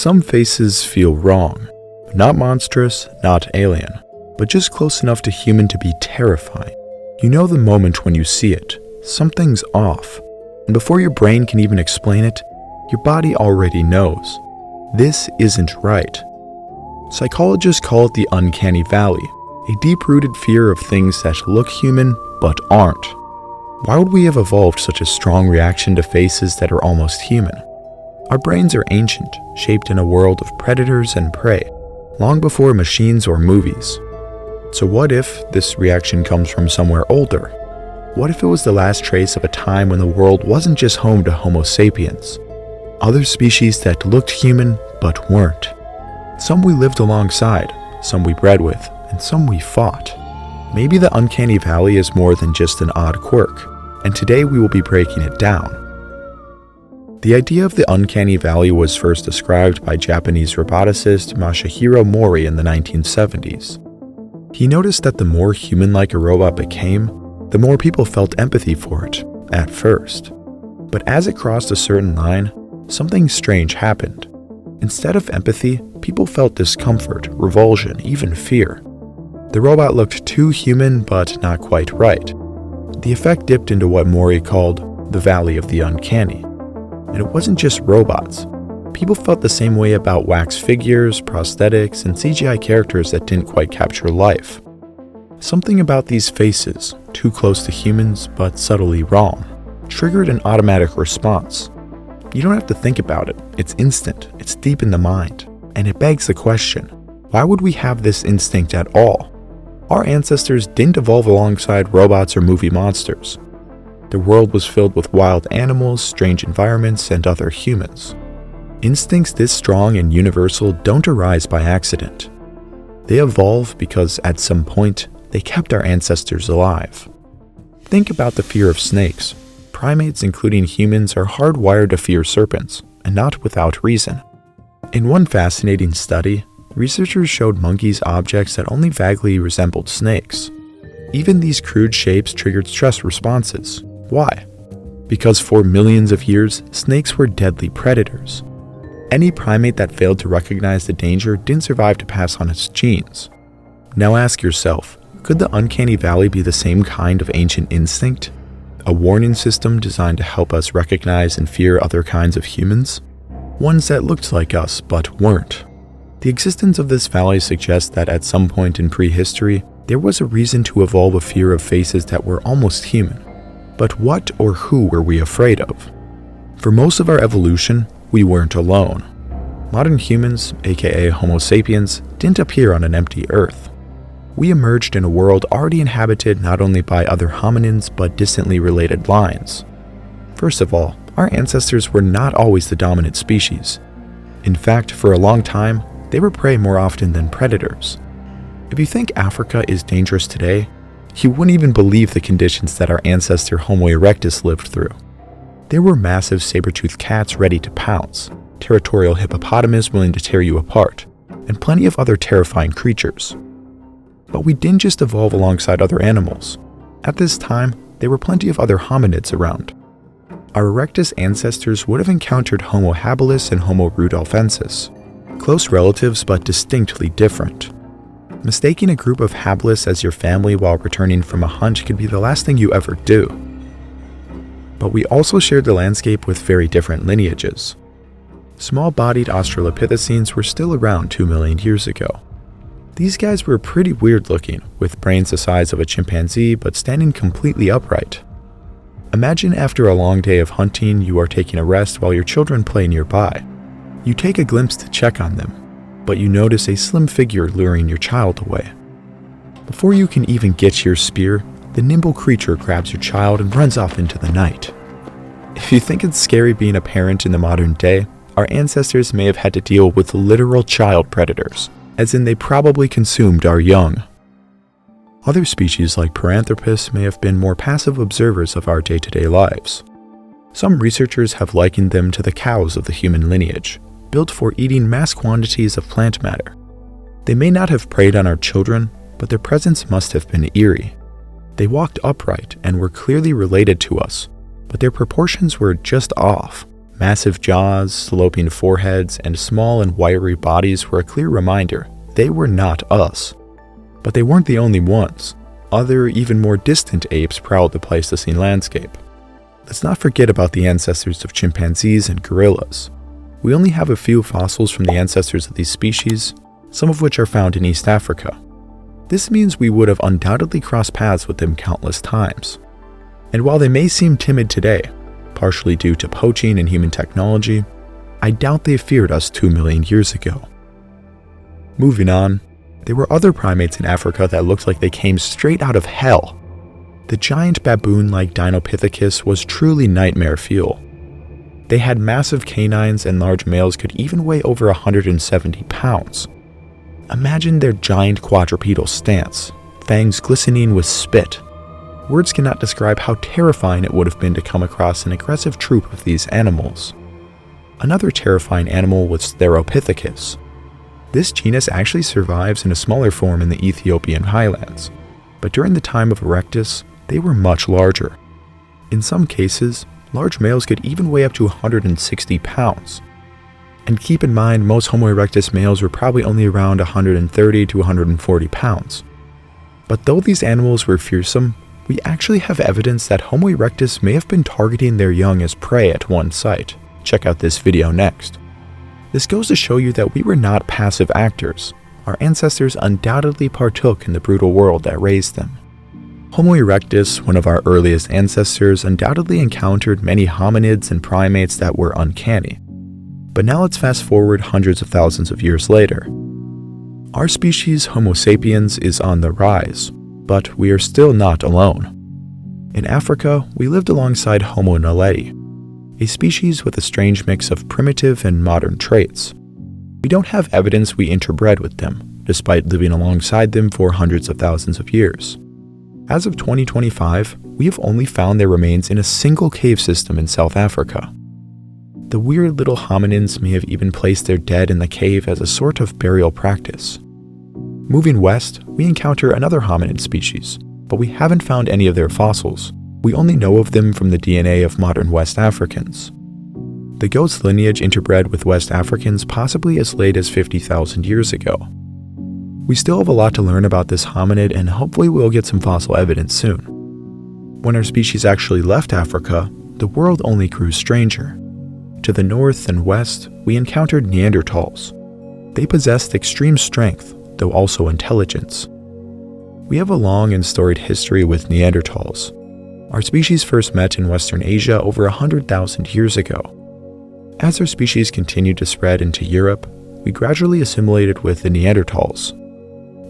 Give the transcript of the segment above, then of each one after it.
Some faces feel wrong, not monstrous, not alien, but just close enough to human to be terrifying. You know the moment when you see it, something's off, and before your brain can even explain it, your body already knows. This isn't right. Psychologists call it the uncanny valley, a deep-rooted fear of things that look human but aren't. Why would we have evolved such a strong reaction to faces that are almost human? Our brains are ancient, shaped in a world of predators and prey, long before machines or movies. So what if this reaction comes from somewhere older? What if it was the last trace of a time when the world wasn't just home to Homo sapiens? Other species that looked human but weren't. Some we lived alongside, some we bred with, and some we fought. Maybe the uncanny valley is more than just an odd quirk, and today we will be breaking it down. The idea of the uncanny valley was first described by Japanese roboticist Masahiro Mori in the 1970s. He noticed that the more human-like a robot became, the more people felt empathy for it, at first. But as it crossed a certain line, something strange happened. Instead of empathy, people felt discomfort, revulsion, even fear. The robot looked too human but not quite right. The effect dipped into what Mori called the Valley of the Uncanny. And it wasn't just robots. People felt the same way about wax figures, prosthetics, and CGI characters that didn't quite capture life. Something about these faces, too close to humans but subtly wrong, triggered an automatic response. You don't have to think about it, it's instant, it's deep in the mind, and it begs the question, why would we have this instinct at all? Our ancestors didn't evolve alongside robots or movie monsters. The world was filled with wild animals, strange environments, and other humans. Instincts this strong and universal don't arise by accident. They evolve because at some point, they kept our ancestors alive. Think about the fear of snakes. Primates, including humans, are hardwired to fear serpents, and not without reason. In one fascinating study, researchers showed monkeys objects that only vaguely resembled snakes. Even these crude shapes triggered stress responses. Why? Because for millions of years, snakes were deadly predators. Any primate that failed to recognize the danger didn't survive to pass on its genes. Now ask yourself, could the uncanny valley be the same kind of ancient instinct? A warning system designed to help us recognize and fear other kinds of humans? Ones that looked like us but weren't. The existence of this valley suggests that at some point in prehistory, there was a reason to evolve a fear of faces that were almost human. But what or who were we afraid of? For most of our evolution, we weren't alone. Modern humans, aka Homo sapiens, didn't appear on an empty Earth. We emerged in a world already inhabited not only by other hominins but distantly related lines. First of all, our ancestors were not always the dominant species. In fact, for a long time, they were prey more often than predators. If you think Africa is dangerous today, you wouldn't even believe the conditions that our ancestor Homo erectus lived through. There were massive saber-toothed cats ready to pounce, territorial hippopotamus willing to tear you apart, and plenty of other terrifying creatures. But we didn't just evolve alongside other animals. At this time, there were plenty of other hominids around. Our erectus ancestors would have encountered Homo habilis and Homo rudolfensis, close relatives but distinctly different. Mistaking a group of habilis as your family while returning from a hunt could be the last thing you ever do. But we also shared the landscape with very different lineages. Small-bodied Australopithecines were still around 2 million years ago. These guys were pretty weird-looking, with brains the size of a chimpanzee but standing completely upright. Imagine after a long day of hunting, you are taking a rest while your children play nearby. You take a glimpse to check on them, but you notice a slim figure luring your child away. Before you can even get to your spear, the nimble creature grabs your child and runs off into the night. If you think it's scary being a parent in the modern day, our ancestors may have had to deal with literal child predators, as in they probably consumed our young. Other species like Paranthropus may have been more passive observers of our day-to-day lives. Some researchers have likened them to the cows of the human lineage, built for eating mass quantities of plant matter. They may not have preyed on our children, but their presence must have been eerie. They walked upright and were clearly related to us, but their proportions were just off. Massive jaws, sloping foreheads, and small and wiry bodies were a clear reminder they were not us. But they weren't the only ones. Other, even more distant apes prowled the Pleistocene landscape. Let's not forget about the ancestors of chimpanzees and gorillas. We only have a few fossils from the ancestors of these species, some of which are found in East Africa. This means we would have undoubtedly crossed paths with them countless times. And while they may seem timid today, partially due to poaching and human technology, I doubt they feared us 2 million years ago. Moving on, there were other primates in Africa that looked like they came straight out of hell. The giant baboon-like Dinopithecus was truly nightmare fuel. They had massive canines, and large males could even weigh over 170 pounds. Imagine their giant quadrupedal stance, fangs glistening with spit. Words cannot describe how terrifying it would have been to come across an aggressive troop of these animals. Another terrifying animal was Theropithecus. This genus actually survives in a smaller form in the Ethiopian highlands, but during the time of Erectus, they were much larger. In some cases, large males could even weigh up to 160 pounds. And keep in mind, most Homo erectus males were probably only around 130 to 140 pounds. But though these animals were fearsome, we actually have evidence that Homo erectus may have been targeting their young as prey at one site. Check out this video next. This goes to show you that we were not passive actors. Our ancestors undoubtedly partook in the brutal world that raised them. Homo erectus, one of our earliest ancestors, undoubtedly encountered many hominids and primates that were uncanny. But now let's fast forward hundreds of thousands of years later. Our species, Homo sapiens, is on the rise, but we are still not alone. In Africa, we lived alongside Homo naledi, a species with a strange mix of primitive and modern traits. We don't have evidence we interbred with them, despite living alongside them for hundreds of thousands of years. As of 2025, we have only found their remains in a single cave system in South Africa. The weird little hominins may have even placed their dead in the cave as a sort of burial practice. Moving west, we encounter another hominid species, but we haven't found any of their fossils. We only know of them from the DNA of modern West Africans. The goat's lineage interbred with West Africans possibly as late as 50,000 years ago. We still have a lot to learn about this hominid, and hopefully we'll get some fossil evidence soon. When our species actually left Africa, the world only grew stranger. To the north and west, we encountered Neanderthals. They possessed extreme strength, though also intelligence. We have a long and storied history with Neanderthals. Our species first met in Western Asia over 100,000 years ago. As our species continued to spread into Europe, we gradually assimilated with the Neanderthals.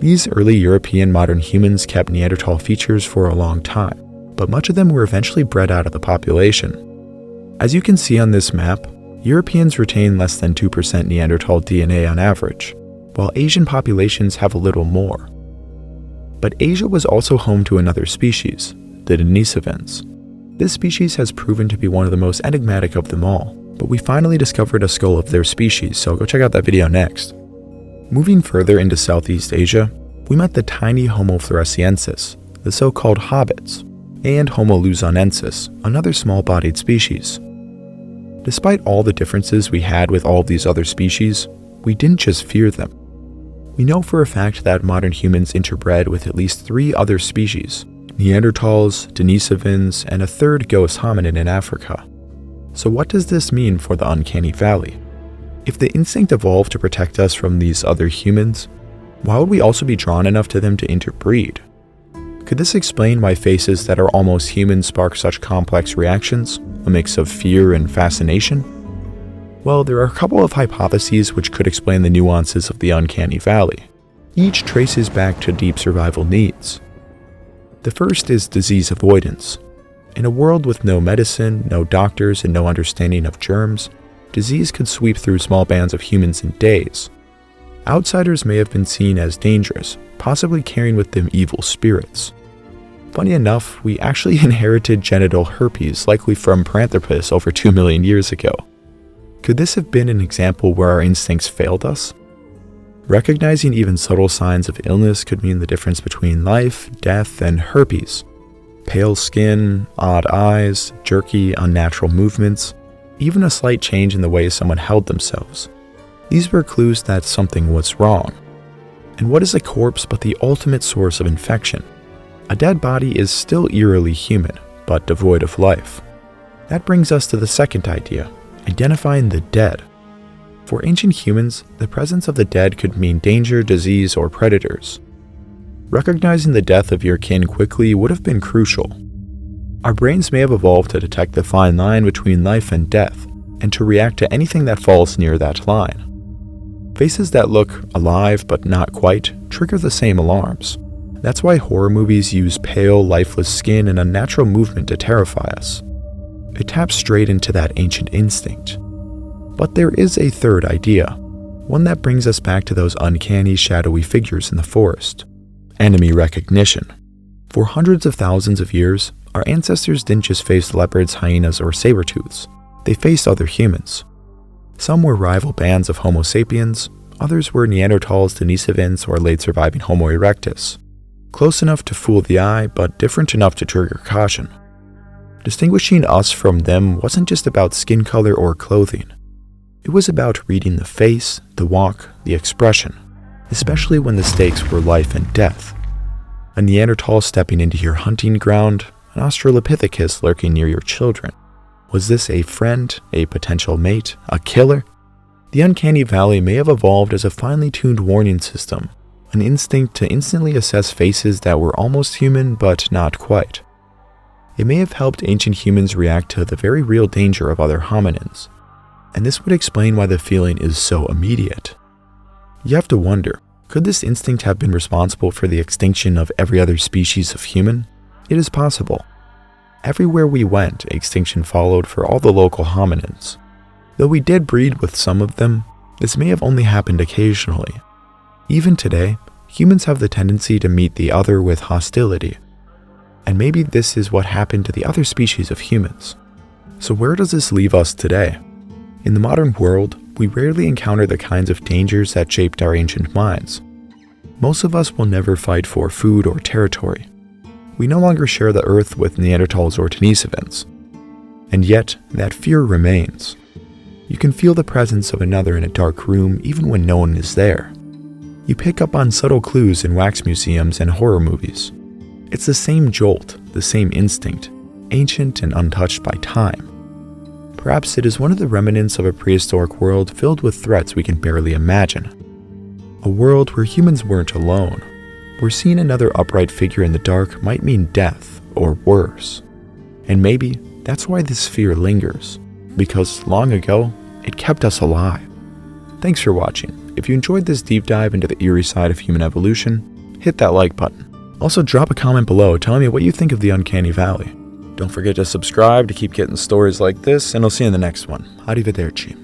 These early European modern humans kept Neanderthal features for a long time, but much of them were eventually bred out of the population. As you can see on this map, Europeans retain less than 2% Neanderthal DNA on average, while Asian populations have a little more. But Asia was also home to another species, the Denisovans. This species has proven to be one of the most enigmatic of them all, but we finally discovered a skull of their species, so go check out that video next. Moving further into Southeast Asia, we met the tiny Homo floresiensis, the so-called hobbits, and Homo luzonensis, another small-bodied species. Despite all the differences we had with all of these other species, we didn't just fear them. We know for a fact that modern humans interbred with at least 3 other species, Neanderthals, Denisovans, and a third ghost hominid in Africa. So what does this mean for the Uncanny Valley? If the instinct evolved to protect us from these other humans, why would we also be drawn enough to them to interbreed? Could this explain why faces that are almost human spark such complex reactions, a mix of fear and fascination? Well, there are a couple of hypotheses which could explain the nuances of the Uncanny Valley. Each traces back to deep survival needs. The first is disease avoidance. In a world with no medicine, no doctors, and no understanding of germs, disease could sweep through small bands of humans in days. Outsiders may have been seen as dangerous, possibly carrying with them evil spirits. Funny enough, we actually inherited genital herpes, likely from Paranthropus over 2 million years ago. Could this have been an example where our instincts failed us? Recognizing even subtle signs of illness could mean the difference between life, death, and herpes. Pale skin, odd eyes, jerky, unnatural movements. even a slight change in the way someone held themselves. These were clues that something was wrong. And what is a corpse but the ultimate source of infection? A dead body is still eerily human, but devoid of life. That brings us to the second idea, identifying the dead. For ancient humans, the presence of the dead could mean danger, disease, or predators. Recognizing the death of your kin quickly would have been crucial. Our brains may have evolved to detect the fine line between life and death, and to react to anything that falls near that line. Faces that look alive but not quite trigger the same alarms. That's why horror movies use pale, lifeless skin and unnatural movement to terrify us. It taps straight into that ancient instinct. But there is a third idea, one that brings us back to those uncanny, shadowy figures in the forest. Enemy recognition. For hundreds of thousands of years, our ancestors didn't just face leopards, hyenas, or saber-tooths. They faced other humans. Some were rival bands of Homo sapiens, others were Neanderthals, Denisovans, or late surviving Homo erectus. Close enough to fool the eye, but different enough to trigger caution. Distinguishing us from them wasn't just about skin color or clothing. It was about reading the face, the walk, the expression, especially when the stakes were life and death. A Neanderthal stepping into your hunting ground, an Australopithecus lurking near your children. Was this a friend, a potential mate, a killer? The Uncanny Valley may have evolved as a finely tuned warning system, an instinct to instantly assess faces that were almost human but not quite. It may have helped ancient humans react to the very real danger of other hominins, and this would explain why the feeling is so immediate. You have to wonder, could this instinct have been responsible for the extinction of every other species of human? It is possible. Everywhere we went, extinction followed for all the local hominins. Though we did breed with some of them, this may have only happened occasionally. Even today, humans have the tendency to meet the other with hostility. And maybe this is what happened to the other species of humans. So where does this leave us today? In the modern world, we rarely encounter the kinds of dangers that shaped our ancient minds. Most of us will never fight for food or territory. We no longer share the earth with Neanderthals or Denisovans. And yet, that fear remains. You can feel the presence of another in a dark room even when no one is there. You pick up on subtle clues in wax museums and horror movies. It's the same jolt, the same instinct, ancient and untouched by time. Perhaps it is one of the remnants of a prehistoric world filled with threats we can barely imagine. A world where humans weren't alone, where seeing another upright figure in the dark might mean death or worse. And maybe that's why this fear lingers, because long ago, it kept us alive. Thanks for watching. If you enjoyed this deep dive into the eerie side of human evolution, hit that like button. Also, drop a comment below telling me what you think of the Uncanny Valley. Don't forget to subscribe to keep getting stories like this, and I'll see you in the next one. Arrivederci.